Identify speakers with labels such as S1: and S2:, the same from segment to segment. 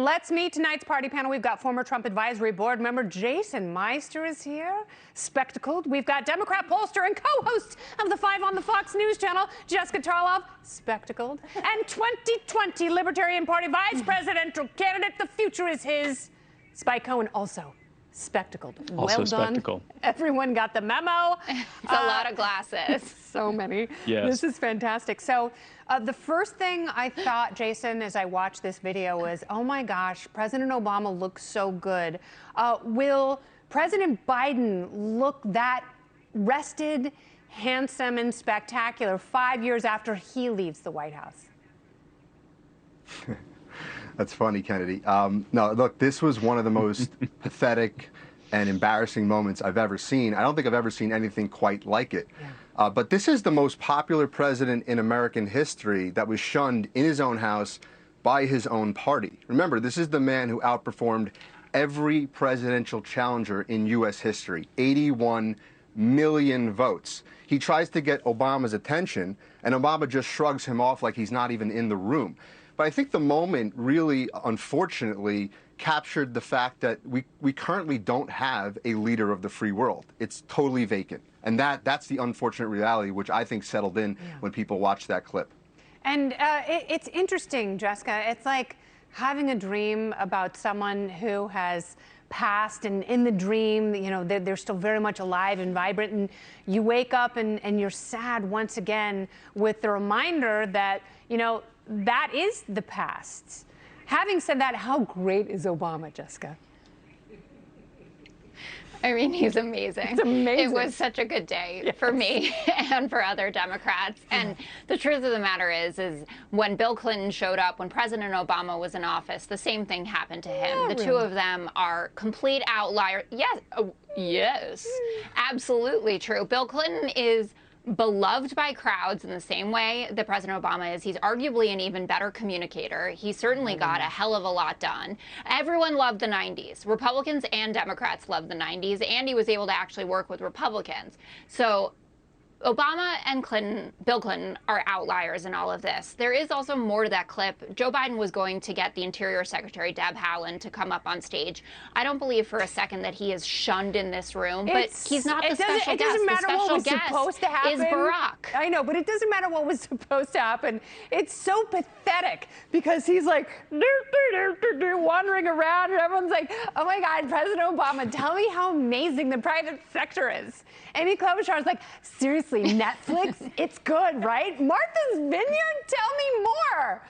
S1: Let's meet tonight's party panel. We've got former Trump Advisory Board member Jason Meister is here, spectacled. We've got Democrat pollster and co-host of the 5 on the Fox News Channel, Jessica Tarlov, spectacled. And 2020 Libertarian Party vice presidential candidate, the future is his, Spike Cohen, also spectacled.
S2: Also
S1: well done.
S2: spectacle.
S1: Everyone got the memo.
S3: It's a lot of glasses.
S1: So many.
S2: Yes.
S1: This is fantastic. So the first thing I thought, Jason, as I watched this video was, oh my gosh, President Obama looks so good. Will President Biden look that rested, handsome, and spectacular 5 years after he leaves the White House?
S4: That's funny, Kennedy. No, look, this was one of the most pathetic and embarrassing moments I've ever seen. I don't think I've ever seen anything quite like it. Yeah. But this is the most popular president in American history that was shunned in his own house by his own party. Remember, this is the man who outperformed every presidential challenger in U.S. history, 81 million votes. He tries to get Obama's attention, and Obama just shrugs him off like he's not even in the room. But I think the moment really, unfortunately, captured the fact that we currently don't have a leader of the free world. It's totally vacant. And that's the unfortunate reality, which I think settled in when people watched that clip.
S1: And it's interesting, Jessica. It's like having a dream about someone who has passed, and in the dream, you know, they're still very much alive and vibrant, and you wake up and you're sad once again with the reminder that, you know, that is the past. Having said that, how great is Obama, Jessica?
S3: I mean, he's amazing.
S1: It's amazing.
S3: It was such a good day for me and for other Democrats. And the truth of the matter is when Bill Clinton showed up, when President Obama was in office, the same thing happened to him. The two of them are complete outliers. Yes, yes, absolutely true. Bill Clinton is beloved by crowds in the same way that President Obama is. He's arguably an even better communicator. He certainly got a hell of a lot done. Everyone loved the 90s. Republicans and Democrats loved the 90s, and he was able to actually work with Republicans. So Obama and Bill Clinton are outliers in all of this. There is also more to that clip. Joe Biden was going to get the Interior Secretary, Deb Haaland, to come up on stage. I don't believe for a second that he is shunned in this room, but he's not the special guest.
S1: It doesn't matter what was
S3: guest
S1: supposed to happen.
S3: Is Barack.
S1: I know, but it doesn't matter what was supposed to happen. It's so pathetic because he's like wandering around, and everyone's like, oh my God, President Obama, tell me how amazing the private sector is. Amy Klobuchar's like, seriously, Netflix? It's good, right? Martha's Vineyard? Tell me more.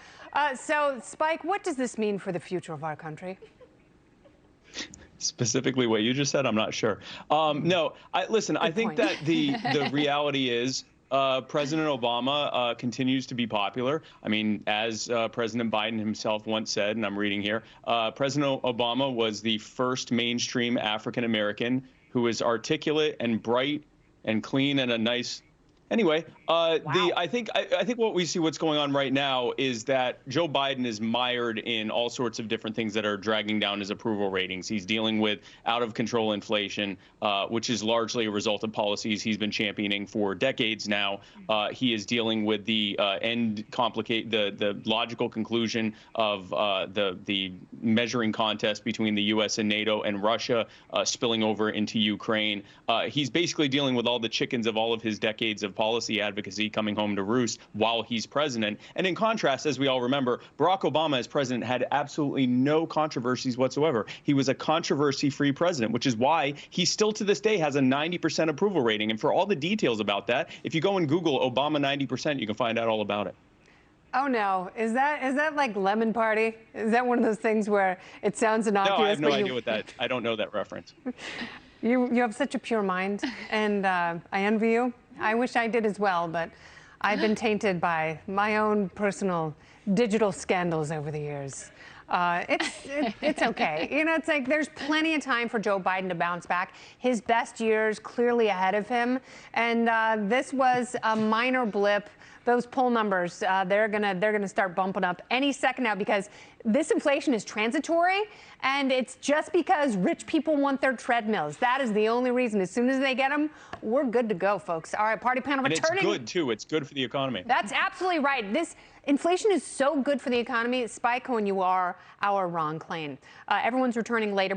S1: So, Spike, what does this mean for the future of our country?
S2: Specifically what you just said, I'm not sure. No, listen, I think that the reality is President Obama continues to be popular. I mean, as President Biden himself once said, and I'm reading here, President Obama was the first mainstream African American who is articulate and bright and clean and a nice. Anyway, wow. I think what we see what's going on right now is that Joe Biden is mired in all sorts of different things that are dragging down his approval ratings. He's dealing with out of control inflation, which is largely a result of policies he's been championing for decades now. He is dealing with the the logical conclusion of the measuring contest between the U.S. and NATO and Russia spilling over into Ukraine. He's basically dealing with all the chickens of all of his decades of policy advocacy coming home to roost while he's president. And in contrast, as we all remember, Barack Obama as president had absolutely no controversies whatsoever. He was a controversy-free president, which is why he still to this day has a 90% approval rating. And for all the details about that, if you go and Google Obama 90%, you can find out all about it.
S1: Oh no, is that like Lemon Party? Is that one of those things where it sounds innocuous?
S2: No, I have no idea what that. I don't know that reference.
S1: You have such a pure mind, and I envy you. I wish I did as well, but I've been tainted by my own personal digital scandals over the years. It's okay. You know, it's like there's plenty of time for Joe Biden to bounce back. His best years clearly ahead of him, and this was a minor blip those poll numbers, they're gonna start bumping up any second now, because this inflation is transitory, and it's just because rich people want their treadmills. That is the only reason. As soon as they get them, we're good to go, folks. All right, party panel returning.
S2: And it's good too. It's good for the economy.
S1: That's absolutely right. This inflation is so good for the economy. Spike, when you are our Ron Klain. Everyone's returning later.